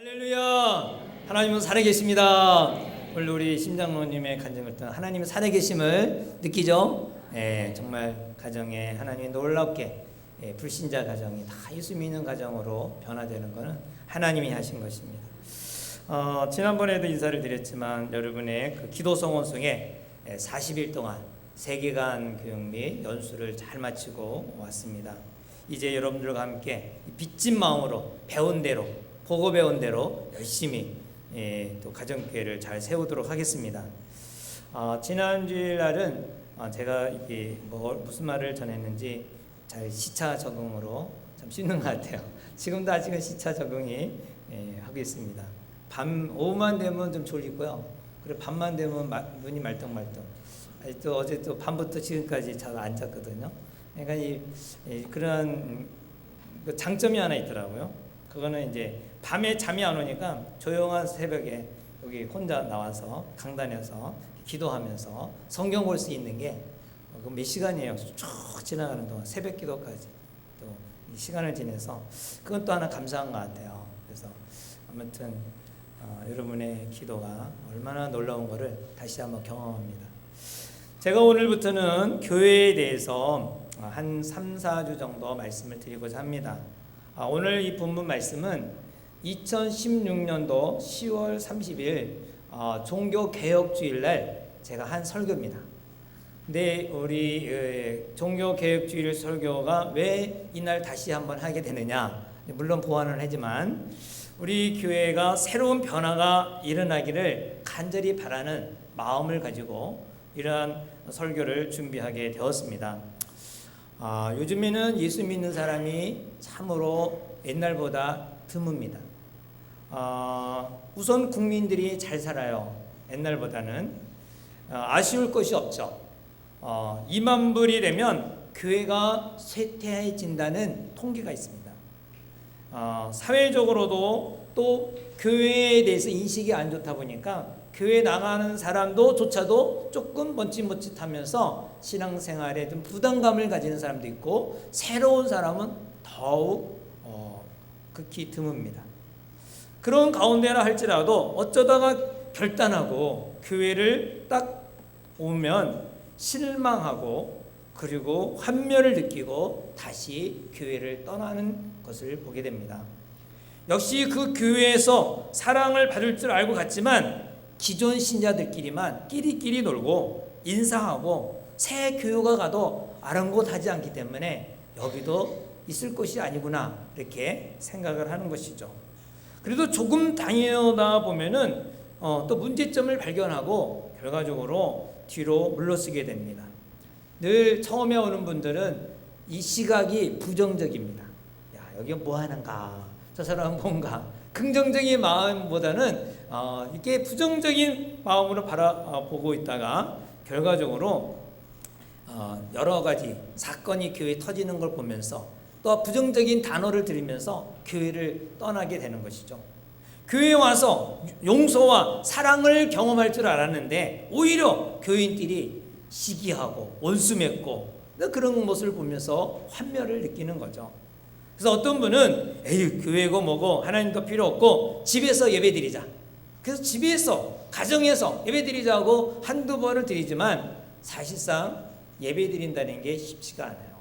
할렐루야! 하나님은 살아계십니다. 오늘 우리 심장로님의 간증을 통해 하나님의 살아계심을 느끼죠? 정말 가정에 하나님이 놀랍게 불신자 가정이 다 예수 믿는 가정으로 변화되는 것은 하나님이 하신 것입니다. 지난번에도 인사를 드렸지만 여러분의 그 기도 성원송에 40일 동안 세계관 교육 및 연수를 잘 마치고 왔습니다. 이제 여러분들과 함께 빚진 마음으로 배운 대로 보고 배운 대로 열심히 또 가정교회를 잘 세우도록 하겠습니다. 지난 주일날은 제가 이게 무슨 말을 전했는지 잘 시차 적응으로 참 쉽는 것 같아요. 지금도 아직은 시차 적응이 하고 있습니다. 오후만 되면 좀 졸리고요. 그리고 밤만 되면 눈이 말똥말똥. 또 어제 또 밤부터 지금까지 잘 안 잤거든요. 그러니까 그런 장점이 하나 있더라고요. 그거는 이제 밤에 잠이 안 오니까 조용한 새벽에 여기 혼자 나와서 강단에서 기도하면서 성경 볼 수 있는 게 몇 시간이에요. 쭉 지나가는 동안 새벽 기도까지 또 이 시간을 지내서 그건 또 하나 감사한 것 같아요. 그래서 아무튼 여러분의 기도가 얼마나 놀라운 것을 다시 한번 경험합니다. 제가 오늘부터는 교회에 대해서 한 3, 4주 정도 말씀을 드리고자 합니다. 오늘 이 본문 말씀은 2016년도 10월 30일 종교개혁주일날 제가 한 설교입니다. 근데 우리 종교개혁주일 설교가 왜 이날 다시 한번 하게 되느냐, 물론 보완을 하지만 우리 교회가 새로운 변화가 일어나기를 간절히 바라는 마음을 가지고 이러한 설교를 준비하게 되었습니다. 요즘에는 예수 믿는 사람이 참으로 옛날보다 드뭅니다. 우선 국민들이 잘 살아요. 옛날보다는 아쉬울 것이 없죠. 2만 불이 되면 교회가 쇠퇴해진다는 통계가 있습니다. 사회적으로도 또 교회에 대해서 인식이 안 좋다 보니까 교회 나가는 사람도 조차도 조금 멋짓하면서 신앙생활에 좀 부담감을 가지는 사람도 있고 새로운 사람은 더욱 극히 드뭅니다. 그런 가운데라 할지라도 어쩌다가 결단하고 교회를 딱 오면 실망하고 그리고 환멸을 느끼고 다시 교회를 떠나는 것을 보게 됩니다. 역시 그 교회에서 사랑을 받을 줄 알고 갔지만 기존 신자들끼리만 끼리끼리 놀고 인사하고 새 교회가 가도 아랑곳하지 않기 때문에 여기도 있을 것이 아니구나 이렇게 생각을 하는 것이죠. 그래도 조금 다니다 보면은 또 문제점을 발견하고 결과적으로 뒤로 물러서게 됩니다. 늘 처음에 오는 분들은 이 시각이 부정적입니다. 야, 여기 뭐 하는가? 저 사람은 뭔가? 긍정적인 마음보다는 이렇게 부정적인 마음으로 바라보고 있다가 결과적으로 여러 가지 사건이 교회에 터지는 걸 보면서 또 부정적인 단어를 들으면서 교회를 떠나게 되는 것이죠. 교회에 와서 용서와 사랑을 경험할 줄 알았는데 오히려 교인들이 시기하고 원수 맺고 그런 모습을 보면서 환멸을 느끼는 거죠. 그래서 어떤 분은 에이 교회고 뭐고 하나님도 필요 없고 집에서 예배드리자. 그래서 집에서 가정에서 예배드리자고 한두 번을 드리지만 사실상 예배드린다는 게 쉽지가 않아요.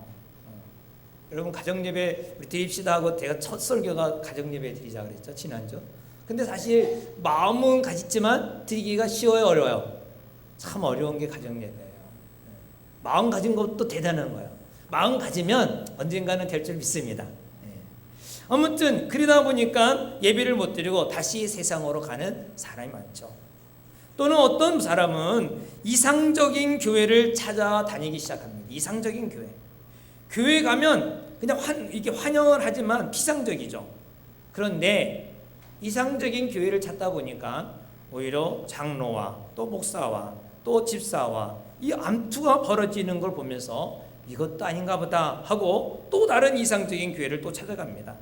여러분 가정예배 우리 드립시다 하고 제가 첫 설교가 가정예배 드리자 그랬죠 지난주. 근데 사실 마음은 가졌지만 드리기가 쉬워요 어려워요? 참 어려운 게 가정예배예요. 마음 가진 것도 대단한 거예요. 마음 가지면 언젠가는 될 줄 믿습니다. 아무튼 그러다 보니까 예배를 못 드리고 다시 세상으로 가는 사람이 많죠. 또는 어떤 사람은 이상적인 교회를 찾아다니기 시작합니다. 이상적인 교회. 교회 가면 그냥 이렇게 환영을 하지만 피상적이죠. 그런데 이상적인 교회를 찾다 보니까 오히려 장로와 또 목사와 또 집사와 이 암투가 벌어지는 걸 보면서 이것도 아닌가 보다 하고 또 다른 이상적인 교회를 또 찾아갑니다.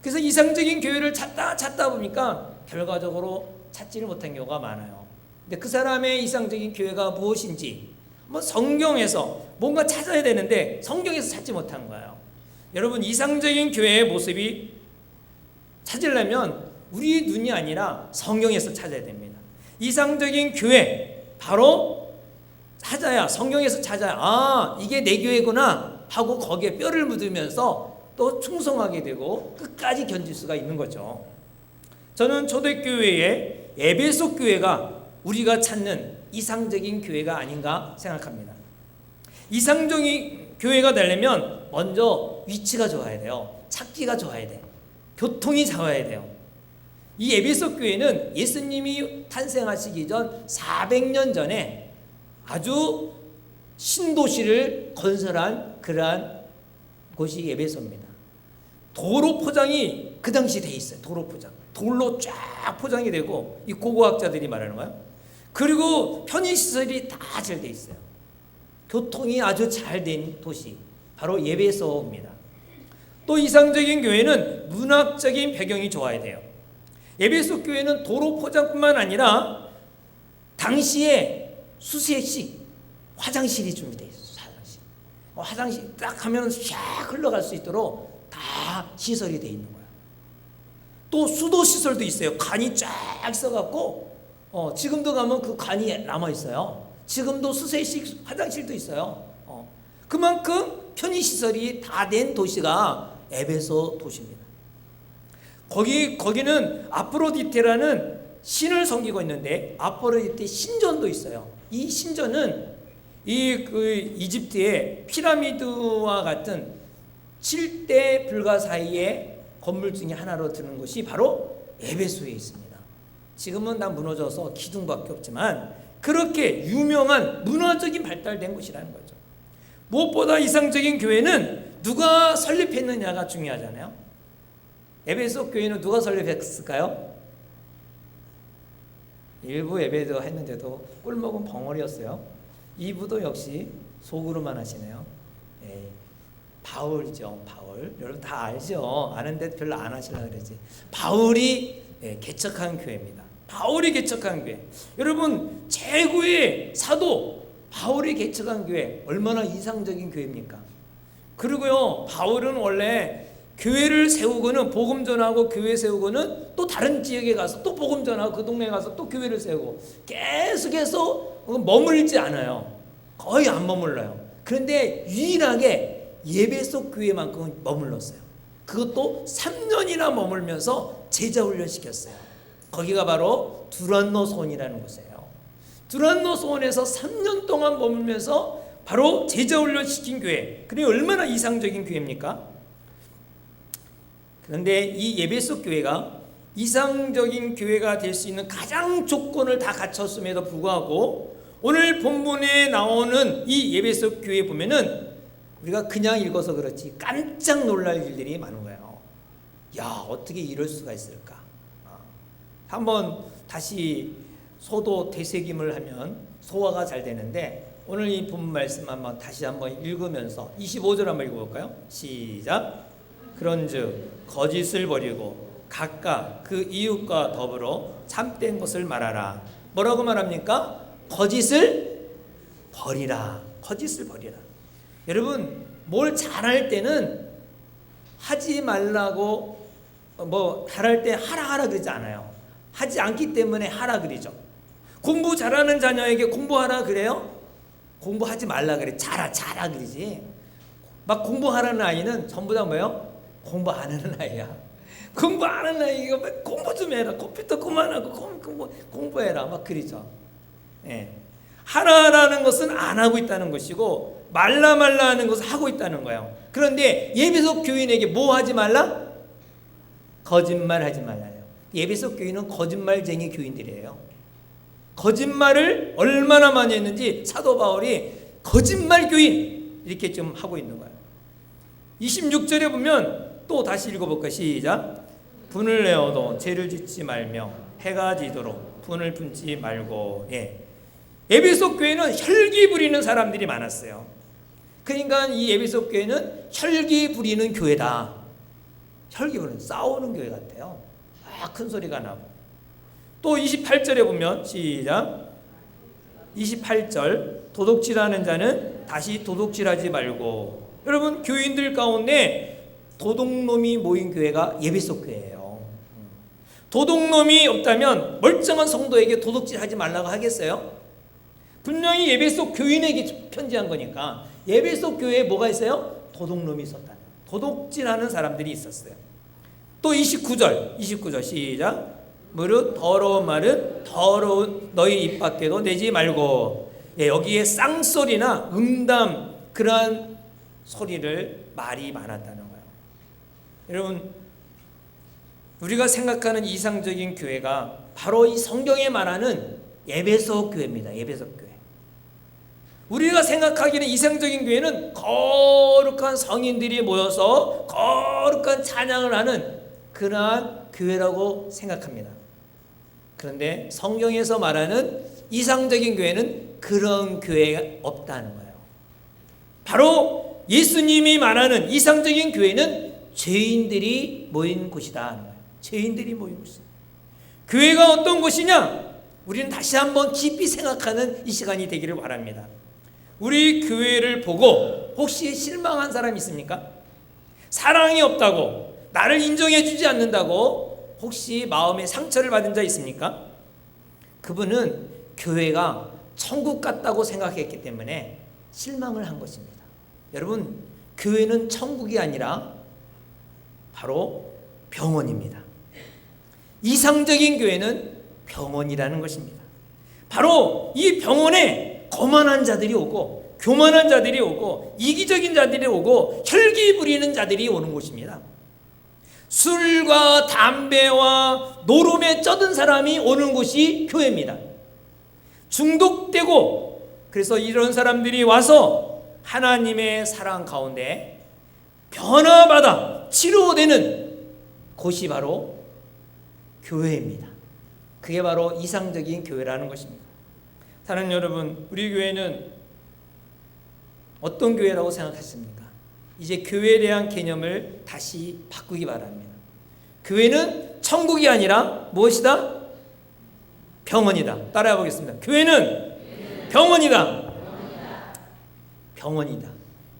그래서 이상적인 교회를 찾다 보니까 결과적으로 찾지를 못한 경우가 많아요. 근데 그 사람의 이상적인 교회가 무엇인지 성경에서 뭔가 찾아야 되는데 성경에서 찾지 못한 거예요. 여러분 이상적인 교회의 모습이 찾으려면 우리 눈이 아니라 성경에서 찾아야 됩니다. 이상적인 교회 바로 찾아야, 성경에서 찾아야, 아 이게 내 교회구나 하고 거기에 뼈를 묻으면서 또 충성하게 되고 끝까지 견딜 수가 있는 거죠. 저는 초대교회의 에베소 교회가 우리가 찾는 이상적인 교회가 아닌가 생각합니다. 이상적인 교회가 되려면 먼저 위치가 좋아야 돼요. 찾기가 좋아야 돼. 교통이 좋아야 돼요. 이 에베소 교회는 예수님이 탄생하시기 전 400년 전에 아주 신도시를 건설한 그러한 곳이 에베소입니다. 도로 포장이 그 당시 돼 있어요. 도로 포장. 돌로 쫙 포장이 되고, 이 고고학자들이 말하는 거예요. 그리고 편의시설이 다 잘 돼 있어요. 교통이 아주 잘 된 도시, 바로 에베소입니다. 또 이상적인 교회는 문학적인 배경이 좋아야 돼요. 에베소 교회는 도로 포장뿐만 아니라 당시에 수세식 화장실이 준비되어 있어요. 화장실 딱 하면 샥 흘러갈 수 있도록 다 시설이 되어 있는 거예요. 또 수도 시설도 있어요. 관이 쫙 있어갖고 지금도 가면 그 관이 남아 있어요. 지금도 수세식 화장실도 있어요. 그만큼 편의 시설이 다 된 도시가 에베소 도시입니다. 거기는 아프로디테라는 신을 섬기고 있는데, 아프로디테 신전도 있어요. 이 신전은 이집트의 피라미드와 같은 7대 불가사의의 건물 중에 하나로 드는 것이 바로 에베소에 있습니다. 지금은 다 무너져서 기둥밖에 없지만 그렇게 유명한 문화적인 발달된 곳이라는 거죠. 무엇보다 이상적인 교회는 누가 설립했느냐가 중요하잖아요. 에베소 교회는 누가 설립했을까요? 일부 예배도 했는데도 꿀먹은 벙어리였어요. 2부도 역시 속으로만 하시네요. 바울이죠. 바울. 여러분 다 알죠. 아는데 별로 안 하시려고 그러지. 바울이 개척한 교회입니다. 바울이 개척한 교회. 여러분 최고의 사도 바울이 개척한 교회 얼마나 이상적인 교회입니까? 그리고요, 바울은 원래 교회를 세우고는 복음 전하고 교회 세우고는 또 다른 지역에 가서 또 복음 전하고 그 동네에 가서 또 교회를 세우고 계속해서 머물지 않아요. 거의 안 머물러요. 그런데 유일하게 예배소 교회만큼은 머물렀어요. 그것도 3년이나 머물면서 제자 훈련시켰어요. 거기가 바로 두란노 소원이라는 곳이에요. 두란노 소원에서 3년 동안 머물면서 바로 제자 훈련시킨 교회. 그게 얼마나 이상적인 교회입니까? 그런데 이 에베소 교회가 이상적인 교회가 될 수 있는 가장 조건을 다 갖췄음에도 불구하고 오늘 본문에 나오는 이 에베소 교회 보면은 우리가 그냥 읽어서 그렇지 깜짝 놀랄 일들이 많은 거예요. 야, 어떻게 이럴 수가 있을까? 한번 다시 소도 되새김을 하면 소화가 잘 되는데, 오늘 이 본문 말씀 한번 다시 한번 읽으면서 25절 한번 읽어볼까요? 시작. 그런즉 거짓을 버리고 각각 그 이웃과 더불어 참된 것을 말하라. 뭐라고 말합니까? 거짓을 버리라. 거짓을 버리라. 여러분, 뭘 잘할 때는 하지 말라고 잘할 때 하라 그러지 않아요. 하지 않기 때문에 하라 그러죠. 공부 잘하는 자녀에게 공부하라 그래요? 공부하지 말라 그래. 잘하 그러지. 막 공부하라는 아이는 전부 다 뭐예요? 공부 안 하는 아이야. 공부 안 하는 아이가 공부 좀 해라. 컴퓨터 그만하고 공부해라. 막 그러죠. 하라라는 것은 안 하고 있다는 것이고, 말라 하는 것을 하고 있다는 거예요. 그런데 예배소 교인에게 뭐 하지 말라? 거짓말 하지 말라요. 예배소 교인은 거짓말쟁이 교인들이에요. 거짓말을 얼마나 많이 했는지 사도 바울이 거짓말 교인 이렇게 좀 하고 있는 거예요. 26절에 보면 또 다시 읽어볼까? 시작. 분을 내어도 죄를 짓지 말며 해가 지도록 분을 품지 말고. 에베소 교회는 혈기 부리는 사람들이 많았어요. 그러니까 이 에베소 교회는 혈기 부리는 교회다. 혈기 부리는, 싸우는 교회 같아요. 큰 소리가 나고. 또 28절에 보면 시작. 28절. 도둑질하는 자는 다시 도둑질하지 말고. 여러분, 교인들 가운데 도둑놈이 모인 교회가 에베소 교회예요. 도둑놈이 없다면 멀쩡한 성도에게 도둑질하지 말라고 하겠어요? 분명히 예배소 교인에게 편지한 거니까 예배소 교회에 뭐가 있어요? 도둑놈이 있었다. 도둑질하는 사람들이 있었어요. 또 29절 시작. 무릇 더러운 말은 더러운 너희 입 밖에도 내지 말고. 여기에 쌍소리나 음담 그러한 소리를 말이 많았다는 거예요. 여러분, 우리가 생각하는 이상적인 교회가 바로 이 성경에 말하는 에베소 교회입니다. 에베소 교회. 우리가 생각하기는 이상적인 교회는 거룩한 성인들이 모여서 거룩한 찬양을 하는 그러한 교회라고 생각합니다. 그런데 성경에서 말하는 이상적인 교회는 그런 교회가 없다는 거예요. 바로 예수님이 말하는 이상적인 교회는 죄인들이 모인 곳이다 하는 거예요. 죄인들이 모인 곳이다. 교회가 어떤 곳이냐? 우리는 다시 한번 깊이 생각하는 이 시간이 되기를 바랍니다. 우리 교회를 보고 혹시 실망한 사람 있습니까? 사랑이 없다고, 나를 인정해 주지 않는다고 혹시 마음에 상처를 받은 자 있습니까? 그분은 교회가 천국 같다고 생각했기 때문에 실망을 한 것입니다. 여러분, 교회는 천국이 아니라 바로 병원입니다. 이상적인 교회는 병원이라는 것입니다. 바로 이 병원에 거만한 자들이 오고 교만한 자들이 오고 이기적인 자들이 오고 혈기 부리는 자들이 오는 곳입니다. 술과 담배와 노름에 쩌든 사람이 오는 곳이 교회입니다. 중독되고 그래서 이런 사람들이 와서 하나님의 사랑 가운데 변화받아 치료되는 곳이 바로 교회입니다. 그게 바로 이상적인 교회라는 것입니다. 사랑하는 여러분, 우리 교회는 어떤 교회라고 생각하십니까? 이제 교회에 대한 개념을 다시 바꾸기 바랍니다. 교회는 천국이 아니라 무엇이다? 병원이다. 따라해 보겠습니다. 교회는 병원이다. 병원이다.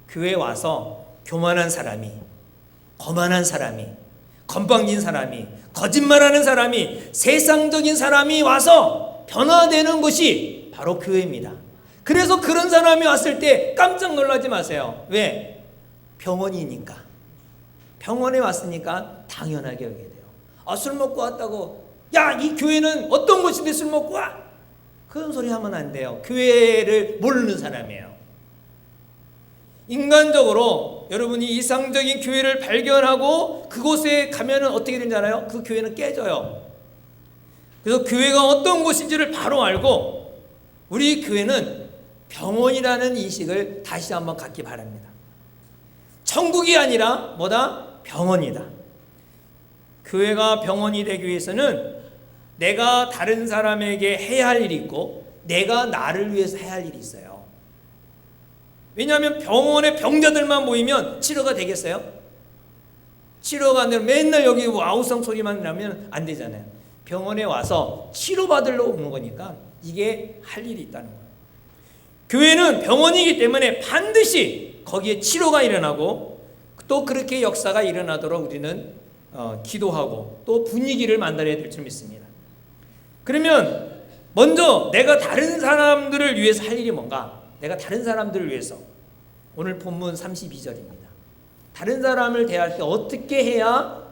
교회에 와서 교만한 사람이, 거만한 사람이, 건방진 사람이, 거짓말하는 사람이, 세상적인 사람이 와서 변화되는 곳이 바로 교회입니다. 그래서 그런 사람이 왔을 때 깜짝 놀라지 마세요. 왜? 병원이니까. 병원에 왔으니까 당연하게 여겨야 돼요. 술 먹고 왔다고, 야, 이 교회는 어떤 곳인데 술 먹고 와? 그런 소리 하면 안 돼요. 교회를 모르는 사람이에요. 인간적으로 여러분이 이상적인 교회를 발견하고 그곳에 가면은 어떻게 되는지 알아요? 그 교회는 깨져요. 그래서 교회가 어떤 곳인지를 바로 알고 우리 교회는 병원이라는 인식을 다시 한번 갖기 바랍니다. 천국이 아니라 뭐다? 병원이다. 교회가 병원이 되기 위해서는 내가 다른 사람에게 해야 할 일이 있고 내가 나를 위해서 해야 할 일이 있어요. 왜냐하면 병원에 병자들만 모이면 치료가 되겠어요? 치료가 안 되면 맨날 여기 아우성 소리만 나면 안 되잖아요. 병원에 와서 치료받으러 오는 거니까 이게 할 일이 있다는 거예요. 교회는 병원이기 때문에 반드시 거기에 치료가 일어나고 또 그렇게 역사가 일어나도록 우리는 기도하고 또 분위기를 만들어야 될 줄 믿습니다. 그러면 먼저 내가 다른 사람들을 위해서 할 일이 뭔가? 내가 다른 사람들을 위해서, 오늘 본문 32절입니다. 다른 사람을 대할 때 어떻게 해야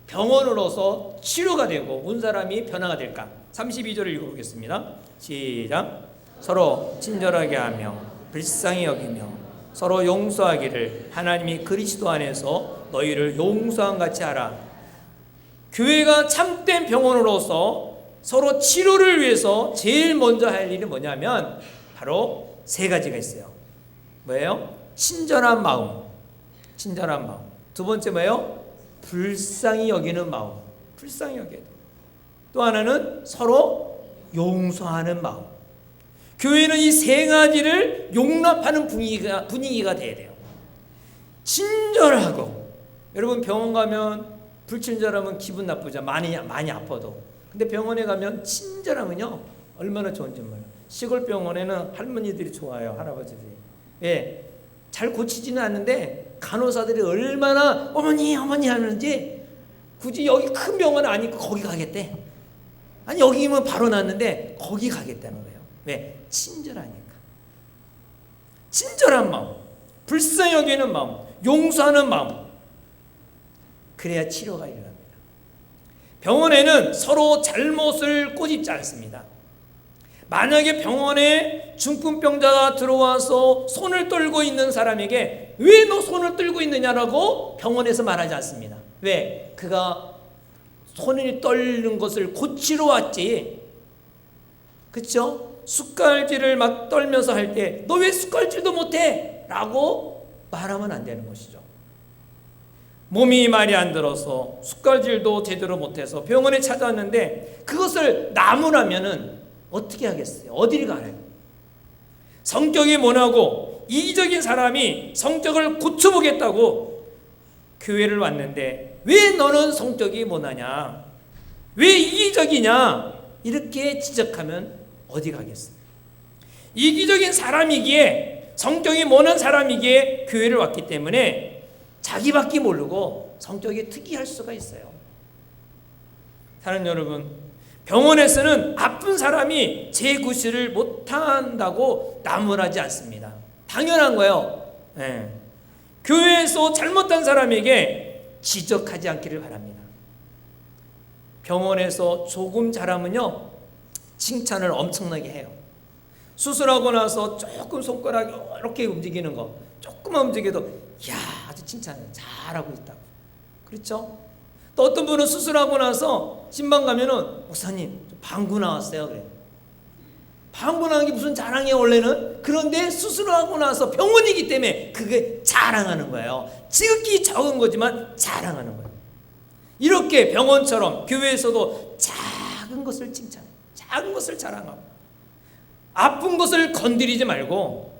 병원으로서 치료가 되고 온 사람이 변화가 될까? 32절을 읽어보겠습니다. 시작. 서로 친절하게 하며 불쌍히 여기며 서로 용서하기를 하나님이 그리스도 안에서 너희를 용서한 같이 하라. 교회가 참된 병원으로서 서로 치료를 위해서 제일 먼저 할 일이 뭐냐면 바로 세 가지가 있어요. 뭐예요? 친절한 마음. 친절한 마음. 두 번째 뭐예요? 불쌍히 여기는 마음. 불쌍히 여겨야 돼요. 또 하나는 서로 용서하는 마음. 교회는 이 세 가지를 용납하는 분위기가 돼야 돼요. 친절하고, 여러분 병원 가면 불친절하면 기분 나쁘죠. 많이 아파도. 근데 병원에 가면 친절하면요 얼마나 좋은지 몰라요. 시골 병원에는 할머니들이 좋아요. 할아버지들이. 예, 잘 고치지는 않는데 간호사들이 얼마나 어머니 하는지 굳이 여기 큰 병원 아니고 거기 가겠대. 아니 여기면 바로 낫는데 거기 가겠다는 거예요. 왜? 친절하니까. 친절한 마음, 불쌍히 여기는 마음, 용서하는 마음. 그래야 치료가 일어납니다. 병원에는 서로 잘못을 꼬집지 않습니다. 만약에 병원에 중풍병자가 들어와서 손을 떨고 있는 사람에게 왜 너 손을 떨고 있느냐라고 병원에서 말하지 않습니다. 왜? 그가 손이 떨는 것을 고치러 왔지. 그렇죠? 숟갈질을 막 떨면서 할 때 너 왜 숟갈질도 못해? 라고 말하면 안 되는 것이죠. 몸이 말이 안 들어서 숟갈질도 제대로 못해서 병원에 찾아왔는데 그것을 나무라면은 어떻게 하겠어요? 어디를 가나요? 성격이 모나고 이기적인 사람이 성격을 고쳐보겠다고 교회를 왔는데 왜 너는 성격이 모나냐? 왜 이기적이냐? 이렇게 지적하면 어디 가겠어요? 이기적인 사람이기에 성격이 모난 사람이기에 교회를 왔기 때문에 자기밖에 모르고 성격이 특이할 수가 있어요. 사랑하는 여러분, 병원에서는 아픈 사람이 재구실을 못한다고 나무라지 않습니다. 당연한 거예요. 네. 교회에서 잘못한 사람에게 지적하지 않기를 바랍니다. 병원에서 조금 잘하면요 칭찬을 엄청나게 해요. 수술하고 나서 조금 손가락이 이렇게 움직이는 거 조금만 움직여도 야 아주 칭찬해 잘하고 있다고. 그렇죠? 또 어떤 분은 수술하고 나서 신방 가면은 목사님 방구 나왔어요 그래. 방구 나는 게 무슨 자랑이에요 원래는. 그런데 수술하고 나서 병원이기 때문에 그게 자랑하는 거예요. 지극히 적은 거지만 자랑하는 거예요. 이렇게 병원처럼 교회에서도 작은 것을 칭찬해요. 작은 것을 자랑하고 아픈 것을 건드리지 말고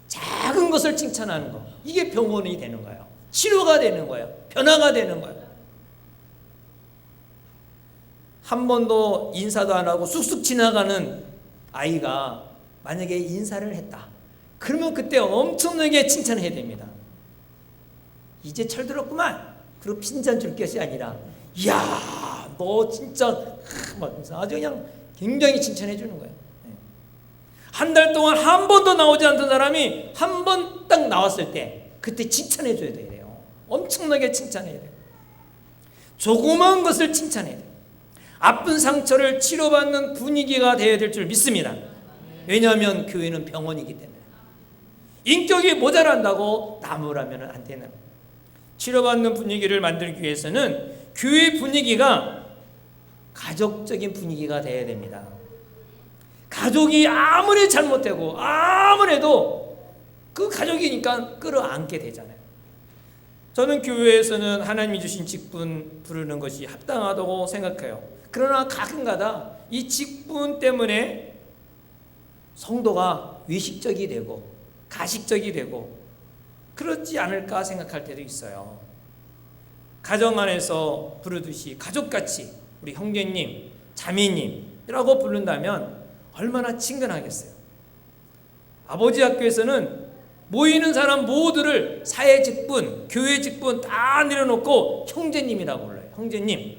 작은 것을 칭찬하는 거. 이게 병원이 되는 거예요. 치료가 되는 거예요. 변화가 되는 거예요. 한 번도 인사도 안 하고 쑥쑥 지나가는 아이가 만약에 인사를 했다. 그러면 그때 엄청나게 칭찬해야 됩니다. 이제 철들었구만. 그리고 핀잔 줄 것이 아니라 이야 너 진짜 아주 그냥 굉장히 칭찬해 주는 거예요. 한 달 동안 한 번도 나오지 않던 사람이 한 번 딱 나왔을 때 그때 칭찬해 줘야 돼요. 엄청나게 칭찬해야 돼요. 조그마한 것을 칭찬해야 돼요. 아픈 상처를 치료받는 분위기가 되어야 될 줄 믿습니다. 왜냐하면 교회는 병원이기 때문에. 인격이 모자란다고 나무라면 안 되는. 치료받는 분위기를 만들기 위해서는 교회 분위기가 가족적인 분위기가 되어야 됩니다. 가족이 아무리 잘못되고 아무래도 그 가족이니까 끌어안게 되잖아요. 저는 교회에서는 하나님이 주신 직분 부르는 것이 합당하다고 생각해요. 그러나 가끔가다 이 직분 때문에 성도가 외식적이 되고 가식적이 되고 그렇지 않을까 생각할 때도 있어요. 가정 안에서 부르듯이 가족같이 우리 형제님, 자매님이라고 부른다면 얼마나 친근하겠어요. 아버지 학교에서는 모이는 사람 모두를 사회 직분, 교회 직분 다 내려놓고 형제님이라고 불러요. 형제님.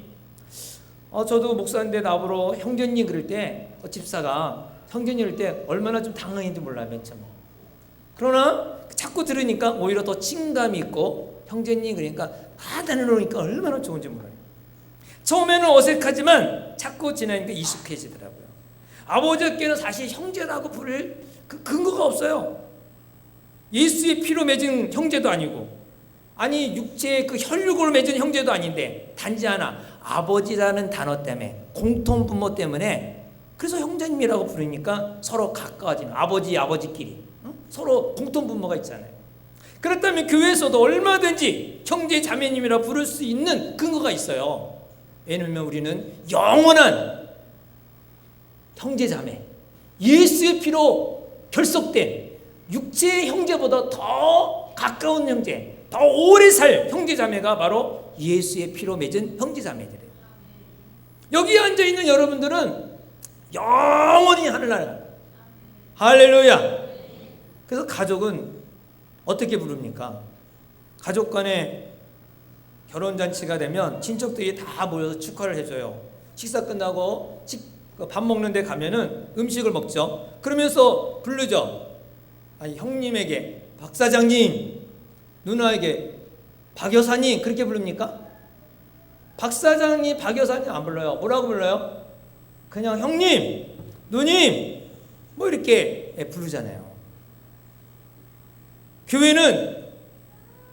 저도 목사인데 나보러 형제님 그럴 때 집사가 형제님 그럴 때 얼마나 좀 당황했는지 몰라요. 맨 처음에. 그러나 자꾸 들으니까 오히려 더 친감이 있고 형제님 그러니까 다 내려놓으니까 얼마나 좋은지 몰라요. 처음에는 어색하지만 자꾸 지나니까 익숙해지더라고요. 아버지께는 사실 형제라고 부를 그 근거가 없어요. 예수의 피로 맺은 형제도 아니고 아니 육체의 그 혈육으로 맺은 형제도 아닌데 단지 하나 아버지라는 단어 때문에 공통 부모 때문에 그래서 형제님이라고 부르니까 서로 가까워지는 아버지끼리 서로 공통 부모가 있잖아요. 그렇다면 교회에서도 얼마든지 형제 자매님이라 부를 수 있는 근거가 있어요. 왜냐하면 우리는 영원한 형제 자매 예수의 피로 결속된 육체의 형제보다 더 가까운 형제 더 오래 살 형제 자매가 바로 예수의 피로 맺은 형제 자매들이에요. 여기 앉아있는 여러분들은 영원히 하늘나라 할렐루야. 그래서 가족은 어떻게 부릅니까? 가족 간에 결혼잔치가 되면 친척들이 다 모여서 축하를 해줘요. 식사 끝나고 밥 먹는 데 가면은 음식을 먹죠. 그러면서 부르죠. 아니, 형님에게 박 사장님, 누나에게 박 여사님 그렇게 부릅니까? 박 사장님, 박 여사님 안 불러요. 뭐라고 불러요? 그냥 형님, 누님 뭐 이렇게 부르잖아요. 교회는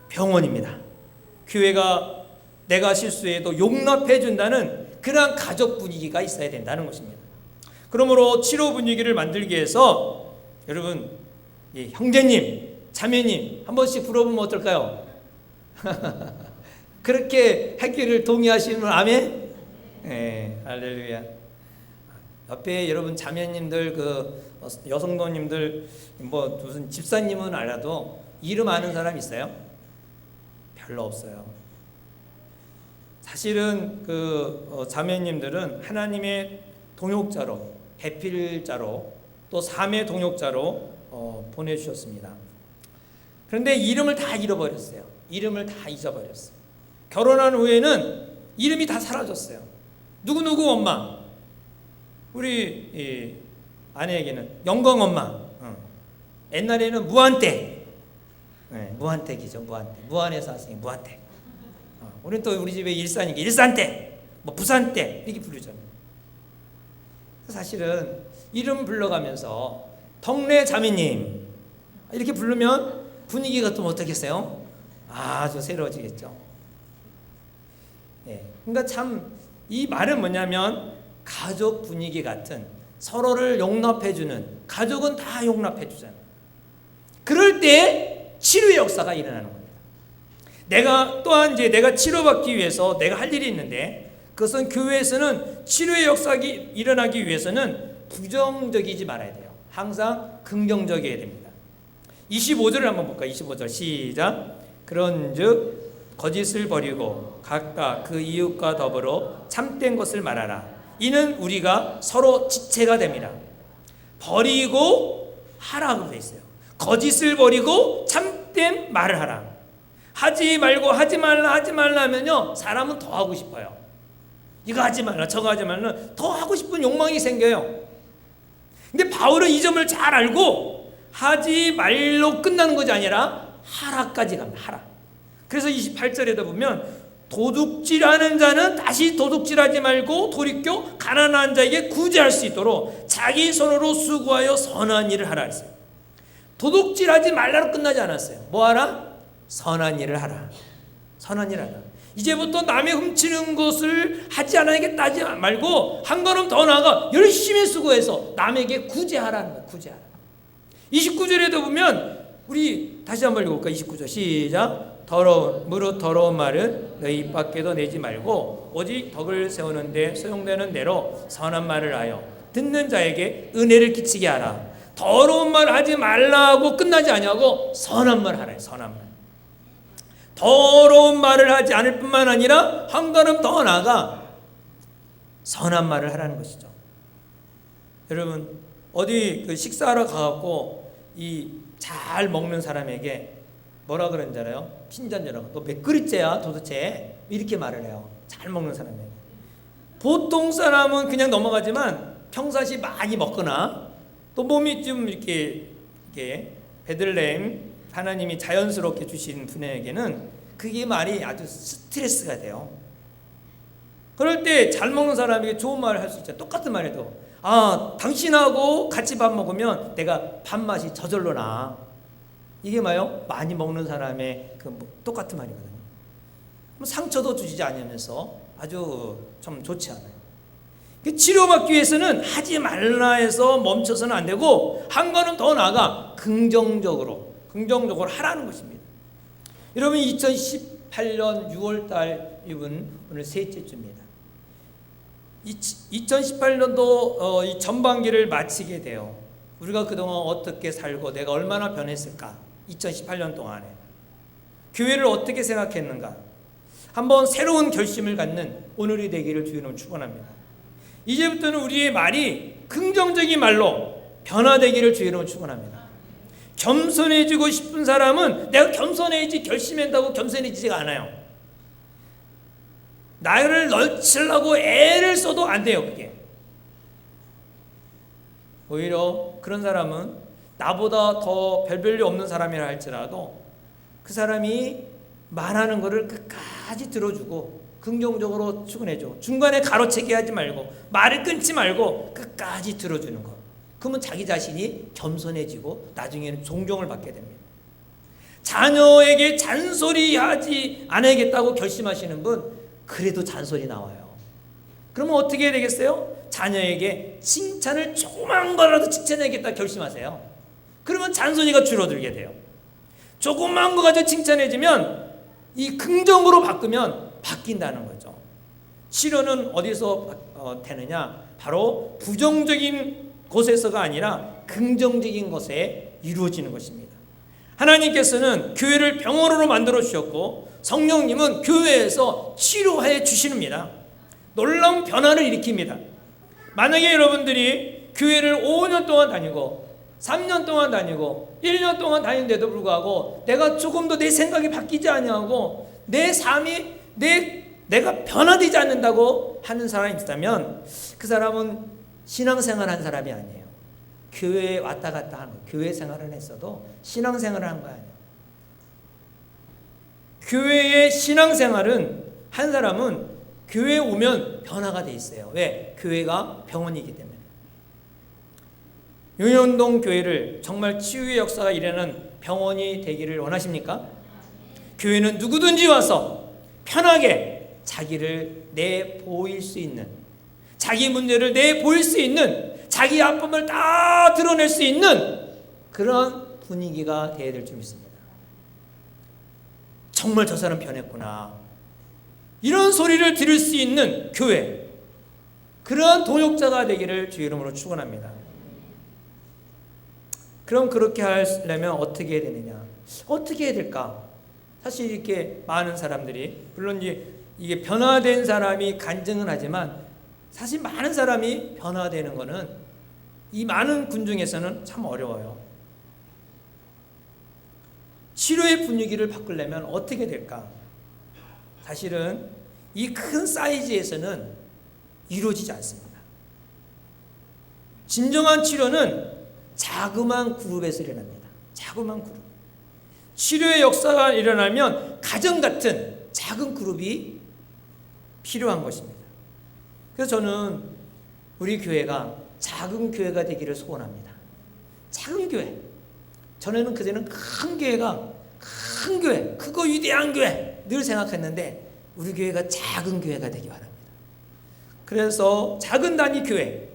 병원입니다. 교회가 내가 실수해도 용납해 준다는 그러한 가족 분위기가 있어야 된다는 것입니다. 그러므로 치료 분위기를 만들기 위해서 여러분, 형제님, 자매님 한 번씩 불러보면 어떨까요? 그렇게 하기를 동의하시는 분 아멘? 네, 할렐루야. 옆에 여러분 자매님들, 여성도님들, 뭐 무슨 집사님은 알아도 이름 아는 사람 있어요? 별로 없어요. 사실은 자매님들은 하나님의 동역자로, 배필자로, 또 삶의 동역자로 보내주셨습니다. 그런데 이름을 다 잃어버렸어요. 이름을 다 잊어버렸어요. 결혼한 후에는 이름이 다 사라졌어요. 누구누구 엄마, 우리 아내에게는 영광 엄마, 옛날에는 무한댁, 네, 무한댁이죠. 무한에서 왔으니 무한댁. 우리는 또 우리 집에 일산이니까 일산댁, 뭐 부산댁 이렇게 부르잖아요. 사실은 이름 불러가면서 동네 자매님 이렇게 부르면 분위기가 좀 어떻겠어요? 아주 새로워지겠죠. 예, 그러니까 참 이 말은 뭐냐면 가족 분위기 같은, 서로를 용납해주는, 가족은 다 용납해주잖아요. 그럴 때 치료의 역사가 일어나는 겁니다. 내가 치료받기 위해서 내가 할 일이 있는데, 그것은 교회에서는 치료의 역사가 일어나기 위해서는 부정적이지 말아야 돼요. 항상 긍정적이어야 됩니다. 25절을 한번 볼까요? 25절 시작. 그런즉 거짓을 버리고 각각 그 이웃과 더불어 참된 것을 말하라. 이는 우리가 서로 지체가 됩니다. 버리고 하라고 되어 있어요. 거짓을 버리고 참된 말을 하라. 하지 말고 하지 말라 하면요, 사람은 더 하고 싶어요. 이거 하지 말라 저거 하지 말라 더 하고 싶은 욕망이 생겨요. 근데 바울은 이 점을 잘 알고 하지 말로 끝나는 것이 아니라 하라까지 갑니다. 하라. 그래서 28절에도 보면 도둑질하는 자는 다시 도둑질하지 말고 돌이켜 가난한 자에게 구제할 수 있도록 자기 손으로 수고하여 선한 일을 하라 했어요. 도둑질하지 말라로 끝나지 않았어요. 뭐 하라? 선한 일을 하라. 선한 일을 하라. 이제부터 남의 훔치는 것을 하지 않아야겠다 하지 말고 한 걸음 더 나아가 열심히 수고해서 남에게 구제하라는 거예요. 구제하라. 29절에도 보면 우리 다시 한번 읽어볼까요? 29절 시작. 무릇 더러운 말은 너희 입 밖에도 내지 말고 오직 덕을 세우는데 소용되는 대로 선한 말을 하여 듣는 자에게 은혜를 끼치게 하라. 더러운 말 하지 말라고 끝나지 아니하고 선한 말 하라. 선한 말. 더러운 말을 하지 않을 뿐만 아니라 한 걸음 더 나아가 선한 말을 하라는 것이죠. 여러분, 어디 식사하러 가갖고 이 잘 먹는 사람에게 뭐라 그러는 줄 알아요? 핀잔이라고. 너 몇 그릇째야 도대체? 이렇게 말을 해요. 잘 먹는 사람에게. 보통 사람은 그냥 넘어가지만 평상시 많이 먹거나 또 몸이 좀 이렇게 베들레헴 하나님이 자연스럽게 주신 분에게는 그게 말이 아주 스트레스가 돼요. 그럴 때 잘 먹는 사람에게 좋은 말을 할 수 있잖아요. 똑같은 말해도 당신하고 같이 밥 먹으면 내가 밥맛이 저절로 나. 이게 뭐예요? 많이 먹는 사람의 똑같은 말이거든요. 상처도 주지 않으면서 아주 좀 좋지 않아요. 치료받기 위해서는 하지 말라 해서 멈춰서는 안 되고 한 걸음 더 나아가 긍정적으로 하라는 것입니다. 여러분, 2018년 6월달 이분 오늘 셋째 주입니다. 2018년도 이 전반기를 마치게 돼요. 우리가 그동안 어떻게 살고 내가 얼마나 변했을까? 2018년 동안에 교회를 어떻게 생각했는가? 한번 새로운 결심을 갖는 오늘이 되기를 주님으로 축원합니다. 이제부터는 우리의 말이 긍정적인 말로 변화되기를 주님으로 축원합니다. 겸손해지고 싶은 사람은 내가 겸손해지 결심한다고 겸손해지지가 않아요. 나를 넓히려고 애를 써도 안 돼요. 그게 오히려 그런 사람은 나보다 더 별볼일 없는 사람이라 할지라도 그 사람이 말하는 것을 끝까지 들어주고 긍정적으로 추근해줘. 중간에 가로채기 하지 말고 말을 끊지 말고 끝까지 들어주는 것. 그러면 자기 자신이 겸손해지고 나중에는 존경을 받게 됩니다. 자녀에게 잔소리하지 않아야겠다고 결심하시는 분, 그래도 잔소리 나와요. 그러면 어떻게 해야 되겠어요? 자녀에게 칭찬을 조그만 거라도 칭찬해야겠다 결심하세요. 그러면 잔소리가 줄어들게 돼요. 조그만 거 가지고 칭찬해주면 이 긍정으로 바꾸면 바뀐다는 거죠. 치료는 어디서 되느냐? 바로 부정적인 곳에서가 아니라 긍정적인 곳에 이루어지는 것입니다. 하나님께서는 교회를 병원으로 만들어 주셨고 성령님은 교회에서 치료해 주십니다. 놀라운 변화를 일으킵니다. 만약에 여러분들이 교회를 5년 동안 다니고 3년 동안 다니고 1년 동안 다니는데도 불구하고 내가 조금 더 내 생각이 바뀌지 않냐고 내 삶이 내가 변화되지 않는다고 하는 사람이 있다면 그 사람은 신앙생활 한 사람이 아니에요. 교회에 왔다 갔다 하는 거예요. 교회 생활을 했어도 신앙생활을 한 거 아니에요. 교회의 신앙생활은 한 사람은 교회에 오면 변화가 돼 있어요. 왜? 교회가 병원이기 때문에. 용현동 교회를 정말 치유의 역사가 일어나는 병원이 되기를 원하십니까? 교회는 누구든지 와서 편하게 자기를 내보일 수 있는, 자기 문제를 내보일 수 있는, 자기 아픔을 다 드러낼 수 있는 그런 분위기가 되어야 될 줄 믿습니다. 정말 저 사람 변했구나, 이런 소리를 들을 수 있는 교회, 그런 동역자가 되기를 주의 이름으로 축원합니다. 그럼 그렇게 하려면 어떻게 해야 되느냐? 어떻게 해야 될까? 사실 이렇게 많은 사람들이, 물론 이게 변화된 사람이 간증은 하지만 사실 많은 사람이 변화되는 것은 이 많은 군 중에서는 참 어려워요. 치료의 분위기를 바꾸려면 어떻게 될까? 사실은 이 큰 사이즈에서는 이루어지지 않습니다. 진정한 치료는 자그마한 그룹에서 일어납니다. 자그마한 그룹. 치료의 역사가 일어나면 가정 같은 작은 그룹이 필요한 것입니다. 그래서 저는 우리 교회가 작은 교회가 되기를 소원합니다. 작은 교회. 전에는 그전에는 큰 교회가, 큰 교회, 크고 위대한 교회 늘 생각했는데 우리 교회가 작은 교회가 되기 바랍니다. 그래서 작은 단위 교회,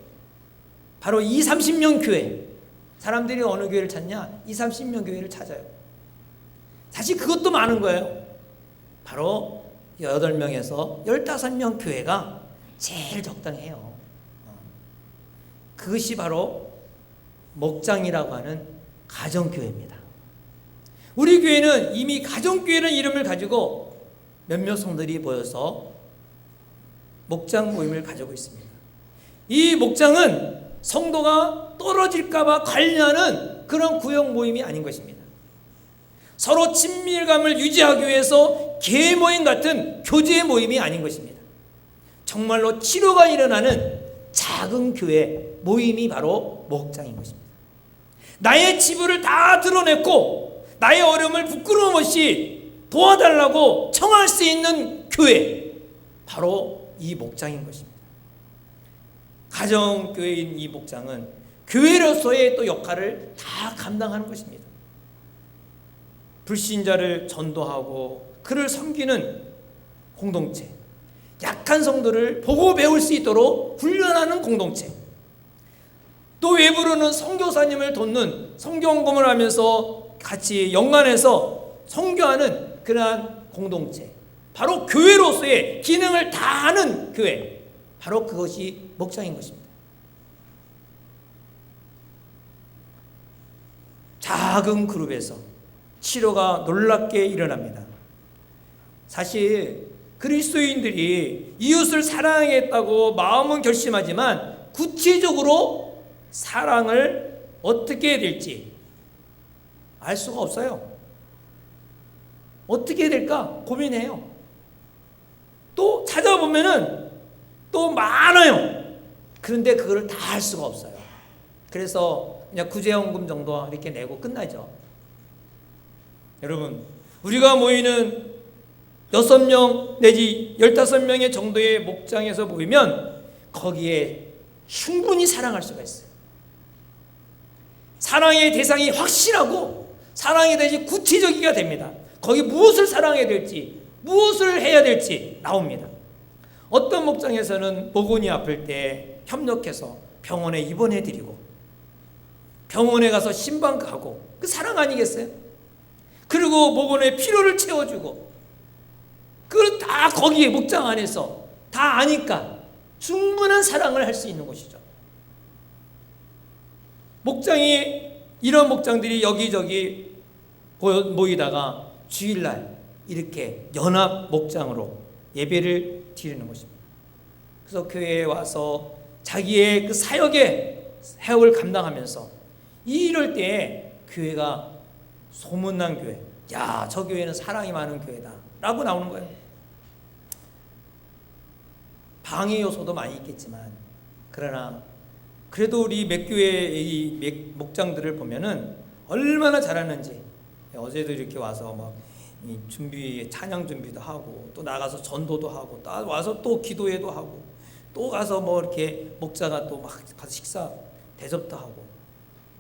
바로 20, 30명 교회. 사람들이 어느 교회를 찾냐? 20, 30명 교회를 찾아요. 사실 그것도 많은 거예요. 바로 8명에서 15명 교회가 제일 적당해요. 그것이 바로 목장이라고 하는 가정교회입니다. 우리 교회는 이미 가정교회라는 이름을 가지고 몇몇 성들이 모여서 목장 모임을 가지고 있습니다. 이 목장은 성도가 떨어질까봐 관리하는 그런 구역 모임이 아닌 것입니다. 서로 친밀감을 유지하기 위해서 개회 모임 같은 교제 모임이 아닌 것입니다. 정말로 치료가 일어나는 작은 교회 모임이 바로 목장인 것입니다. 나의 치부를 다 드러냈고 나의 어려움을 부끄러움 없이 도와달라고 청할 수 있는 교회, 바로 이 목장인 것입니다. 가정교회인 이 목장은 교회로서의 또 역할을 다 감당하는 것입니다. 불신자를 전도하고 그를 섬기는 공동체, 약한 성도를 보고 배울 수 있도록 훈련하는 공동체, 또 외부로는 선교사님을 돕는 선교원금을 하면서 같이 연관해서 선교하는 그러한 공동체, 바로 교회로서의 기능을 다 하는 교회, 바로 그것이 목장인 것입니다. 작은 그룹에서 치료가 놀랍게 일어납니다. 사실 그리스도인들이 이웃을 사랑하겠다고 마음은 결심하지만 구체적으로 사랑을 어떻게 해야 될지 알 수가 없어요. 어떻게 해야 될까 고민해요. 또 찾아보면은 또 많아요. 그런데 그걸 다 할 수가 없어요. 그래서 그냥 구제연금 정도 이렇게 내고 끝나죠. 여러분, 우리가 모이는 6명 내지 15명의 정도의 목장에서 모이면 거기에 충분히 사랑할 수가 있어요. 사랑의 대상이 확실하고 사랑의 대상이 구체적이가 됩니다. 거기 무엇을 사랑해야 될지, 무엇을 해야 될지 나옵니다. 어떤 목장에서는 목원이 아플 때 협력해서 병원에 입원해드리고 병원에 가서 신방 가고, 그 사랑 아니겠어요? 그리고 목원의 필요를 채워주고, 그걸 다 거기에 목장 안에서 다 아니까 충분한 사랑을 할 수 있는 곳이죠. 목장이, 이런 목장들이 여기저기 모이다가 주일날 이렇게 연합 목장으로 예배를 드리는 것입니다. 그래서 교회에 와서 자기의 그 사역을 감당하면서 이럴 때 교회가 소문난 교회, 야, 저 교회는 사랑이 많은 교회다 라고 나오는 거예요. 방해 요소도 많이 있겠지만, 그러나 그래도 우리 맥교회의 이 목장들을 보면은 얼마나 잘하는지, 어제도 이렇게 와서 막 찬양 준비도 하고, 또 나가서 전도도 하고, 또 와서 또 기도회도 하고, 또 가서 뭐 이렇게 목자가 또 막 가서 식사 대접도 하고,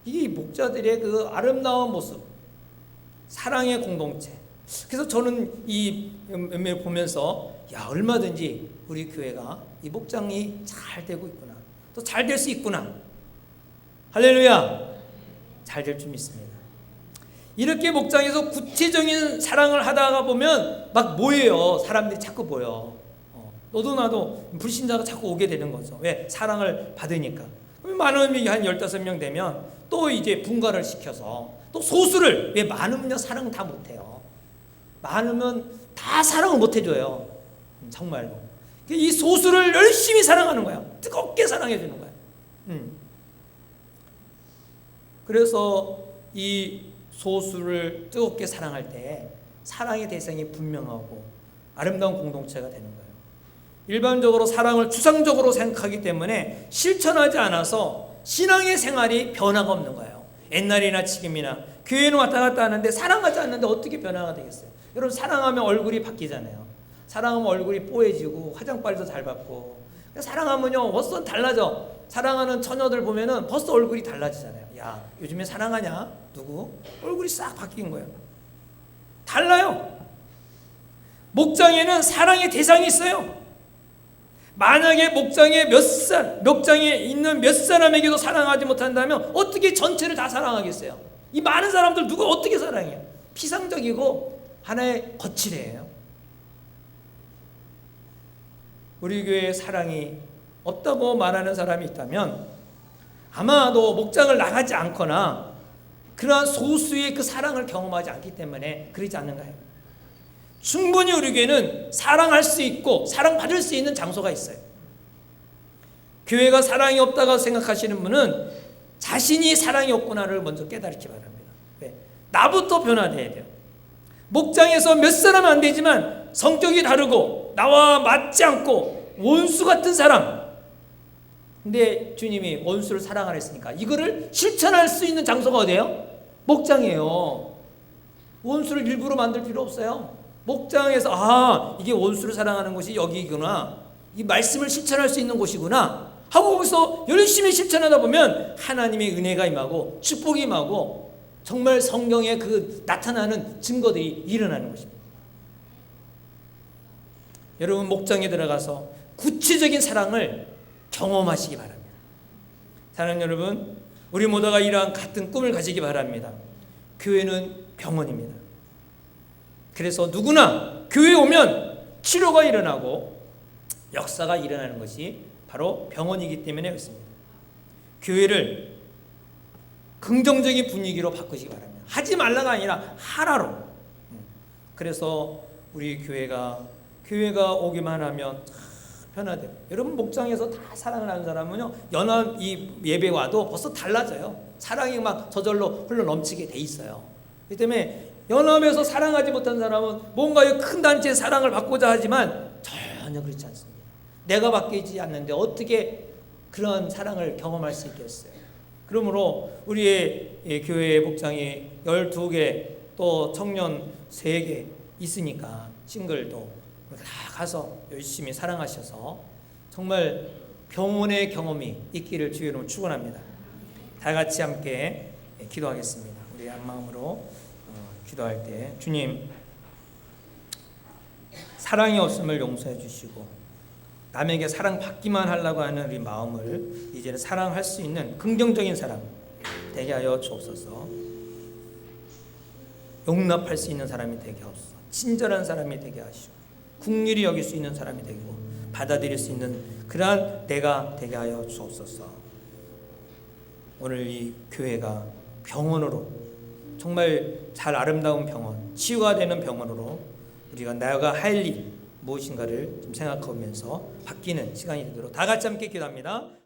이 목자들의 그 아름다운 모습, 사랑의 공동체. 그래서 저는 이 보면서, 야, 얼마든지 우리 교회가 이 목장이 잘 되고 있구나, 또 잘 될 수 있구나. 할렐루야. 잘 될 줄 믿습니다. 이렇게 목장에서 구체적인 사랑을 하다가 보면 막 모여요. 사람들이 자꾸 모여. 너도 나도 불신자가 자꾸 오게 되는 거죠. 왜? 사랑을 받으니까. 많으면 한 15명 되면 또 이제 분가를 시켜서 또 소수를, 왜 많으면 사랑 다 못해요. 많으면 다 사랑을 못해줘요. 정말로. 이 소수를 열심히 사랑하는 거야. 뜨겁게 사랑해주는 거야. 그래서 이 소수를 뜨겁게 사랑할 때 사랑의 대상이 분명하고 아름다운 공동체가 되는 거예요. 일반적으로 사랑을 추상적으로 생각하기 때문에 실천하지 않아서 신앙의 생활이 변화가 없는 거예요. 옛날이나 지금이나 교회는 왔다 갔다 하는데 사랑하지 않는데 어떻게 변화가 되겠어요? 여러분, 사랑하면 얼굴이 바뀌잖아요. 사랑하면 얼굴이 뽀얘지고 화장빨도 잘 받고, 사랑하면요 벌써 달라져. 사랑하는 처녀들 보면은 벌써 얼굴이 달라지잖아요. 야, 요즘에 사랑하냐? 누구? 얼굴이 싹 바뀐 거예요. 달라요. 목장에는 사랑의 대상이 있어요. 만약에 목장에 있는 몇 사람에게도 사랑하지 못한다면 어떻게 전체를 다 사랑하겠어요? 이 많은 사람들 누가 어떻게 사랑해요? 피상적이고 하나의 거칠해요. 우리 교회에 사랑이 없다고 말하는 사람이 있다면 아마도 목장을 나가지 않거나 그러한 소수의 그 사랑을 경험하지 않기 때문에 그러지 않는가 해요. 충분히 우리 교회는 사랑할 수 있고 사랑받을 수 있는 장소가 있어요. 교회가 사랑이 없다고 생각하시는 분은 자신이 사랑이 없구나를 먼저 깨달기 바랍니다. 네. 나부터 변화돼야 돼요. 목장에서 몇 사람은 안 되지만 성격이 다르고 나와 맞지 않고 원수 같은 사람, 근데 주님이 원수를 사랑하라 했으니까 이거를 실천할 수 있는 장소가 어디예요? 목장이에요. 원수를 일부러 만들 필요 없어요. 목장에서 이게 원수를 사랑하는 곳이 여기구나, 이 말씀을 실천할 수 있는 곳이구나 하고 거기서 열심히 실천하다 보면 하나님의 은혜가 임하고 축복이 임하고 정말 성경에 그 나타나는 증거들이 일어나는 것입니다. 여러분, 목장에 들어가서 구체적인 사랑을 경험하시기 바랍니다. 사랑하는 여러분, 우리 모두가 이러한 같은 꿈을 가지기 바랍니다. 교회는 병원입니다. 그래서 누구나 교회에 오면 치료가 일어나고 역사가 일어나는 것이 바로 병원이기 때문에 그렇습니다. 교회를 긍정적인 분위기로 바꾸시기 바랍니다. 하지 말라가 아니라 하라로. 그래서 우리 교회가 오기만 하면 편하대요. 여러분, 목장에서 다 사랑을 하는 사람은요, 연합 이 예배 와도 벌써 달라져요. 사랑이 막 저절로 흘러 넘치게 돼 있어요. 그렇기 때문에 연합에서 사랑하지 못한 사람은 뭔가 큰 단체의 사랑을 받고자 하지만 전혀 그렇지 않습니다. 내가 바뀌지 않는데 어떻게 그런 사랑을 경험할 수 있겠어요? 그러므로 우리의 교회 목장이 12개, 또 청년 3개 있으니까 싱글도 다 가서 열심히 사랑하셔서 정말 병원의 경험이 있기를 주의 이름으로 축원합니다. 다 같이 함께 기도하겠습니다. 우리 한 마음으로 기도할 때 주님, 사랑이 없음을 용서해 주시고 남에게 사랑받기만 하려고 하는 우리 마음을 이제는 사랑할 수 있는 긍정적인 사람 되게 하여 주옵소서. 용납할 수 있는 사람이 되게 하옵소서. 친절한 사람이 되게 하시고 긍휼히 여길 수 있는 사람이 되고 받아들일 수 있는 그러한 내가 되게 하여 주옵소서. 오늘 이 교회가 병원으로, 정말 잘 아름다운 병원, 치유가 되는 병원으로 우리가 내가 할 일 무엇인가를 좀 생각하면서 바뀌는 시간이 되도록 다 같이 함께 기도합니다.